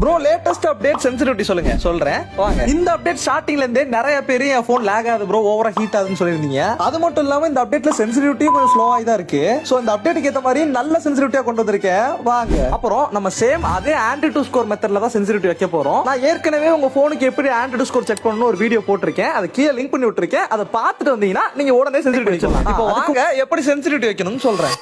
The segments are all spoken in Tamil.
ப்ரோ லேட்டஸ்ட் அப்டேட் சென்சிட்டிவிட்டி சொல்றேன் வாங்க. இந்த அப்டேட் ஸ்டார்டிங்ல இருந்தே நிறைய பேர் என் போன் லேக் ஆகுது ப்ரோ, ஓவரா ஹீட் ஆகுதுன்னு சொல்லிருந்தீங்க. அது மட்டும் இல்லாம இந்த அப்டேட்ல சென்சிட்டிவிட்டி கொஞ்சம் ஸ்லோவா தான் இருக்கு. சோ இந்த அப்டேட்டுக்கு ஏத்த மாதிரி நல்ல சென்சிட்டிவிட்டியா கொண்டு வந்திருக்கேன் வாங்க. அப்புறம் நம்ம சேம் அதே ஆண்ட்ராய்டு டு ஸ்கோர் மெத்தட்ல தான் சென்சிட்டிவிட்டி வைக்க போறோம். நான் ஏற்கனவே உங்க போனுக்கு எப்படி ஆண்ட்ராய்டு டு ஸ்கோர் செக் பண்ணனும் ஒரு வீடியோ போட்டிருக்கேன். அதை கீழே லிங்க் பண்ணி விட்டுருக்கேன். அதை பார்த்துட்டு வந்தீங்கன்னா நீங்க உடனே சென்சிட்டிவிட்டி வைக்கலாம். இப்போ வாங்க எப்படி சென்சிட்டிவிட்டி வைக்கணும்னு சொல்றேன்.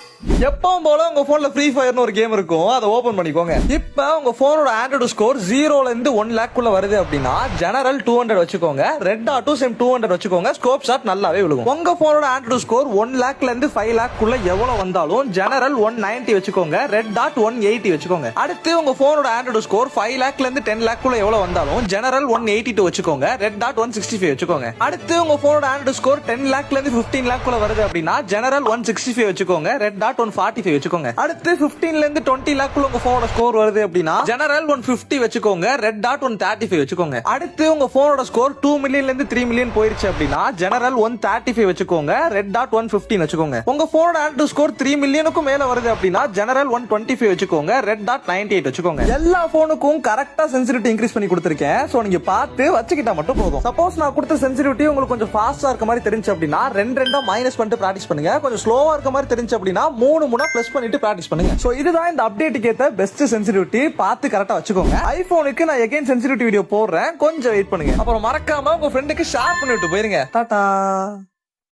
எப்பவும் போல உங்க போன்ல ஃப்ரீ ஃபயர்னு ஒரு கேம் இருக்கும், அதை ஓபன் பண்ணிக்கோங்க. இப்ப உங்க போனோட ஆண்ட்ராய்டு ஸ்கோர் 0ல இருந்து 1 லேக் குள்ள வருது அப்படின்னா ஜெனரல் 200 வச்சுக்கோங்க, ரெட் டாட்டும் சேம் 200 வச்சுக்கோங்க. ஸ்கோப் ஷாட் நல்லாவே விழுகும். உங்க போனோட ஆண்ட்ராய்டு ஸ்கோர் 1 லேக்ல இருந்து 5 லேக் குள்ள எவ்வளவு வந்தாலும் ஜெனரல் 190 வச்சுக்கோங்க, ரெட் டாட் 180 வச்சுக்கோங்க. அடுத்து உங்க போனோட ஆண்ட்ராய்டு ஸ்கோர் 5 லேக்ல இருந்து 10 லேக் குள்ள எவ்வளவு வந்தாலும் ஜெனரல் 182 வச்சுக்கோங்க, ரெட் டாட் 165 வச்சுக்கோங்க. அடுத்து உங்க போனோட ஆண்ட்ராய்டு ஸ்கோர் 10 லேக்ல இருந்து 15 லேக் குள்ள வருது அப்படின்னா ஜெனரல் 165 வச்சுக்கோங்க, ரெட் டாட் 145 வச்சுக்கோங்க. அடுத்து 15ல இருந்து 20 லேக் குள்ள உங்க போனோட ஸ்கோர் வருது அப்படின்னா ஜெனரல் 150 வச்சுக்கோங்க, ரெட் டாட் 135 வச்சுக்கோங்க. அடுத்து உங்க போனோட ஸ்கோர் 2 மில்லியன்ல இருந்து 3 மில்லியன் போயிருச்சு அப்படின்னா ஜெனரல் 135 வச்சுக்கோங்க, ரெட் டாட் 115 வச்சுக்கோங்க. உங்க போனோட ஆண்ட்ராய்டு ஸ்கோர் 3 மில்லியனுக்கும் மேல வருது அப்படின்னா ஜெனரல் 125 வச்சுக்கோங்க, ரெட் டாட் 98 வச்சுக்கோங்க. எல்லா போனுக்கும் கரெக்டா சென்சிட்டிவிட்டி இன்க்ரீஸ் பண்ணி கொடுத்திருக்கேன். சோ நீங்க பார்த்து வச்சுக்கிட்டா மட்டும் போதும். சப்போஸ் நான் கொடுத்த சென்சிட்டிவிட்டி உங்களுக்கு கொஞ்சம் ஃபாஸ்டா இருக்க மாதிரி தெரிஞ்சு அப்படின்னா 2 மைனஸ் பண்ணிட்டு பிராக்டிஸ் பண்ணுங்க. கொஞ்சம் ஸ்லோவா இருக்க மாதிரி தெரிஞ்சு அப்படின்னா 3 பிளஸ் பண்ணிட்டு பிராக்டிஸ் பண்ணுங்க. சோ இதுதான் இந்த அப்டேட்டுக்கு ஏத்த பெஸ்ட் சென்சிட்டிவிட்டி. பார்த்து கரெக்டா வச்சுக்கோங்க. ஐபோனுக்கு நான் எகைன் சென்சிட்டிவிட்டி வீடியோ போடுறேன், கொஞ்சம் வெயிட் பண்ணுங்க. அப்புறம் மறக்காம உங்க ஃப்ரெண்டுக்கு ஷேர் பண்ணிட்டு போயிருங்க. டாடா.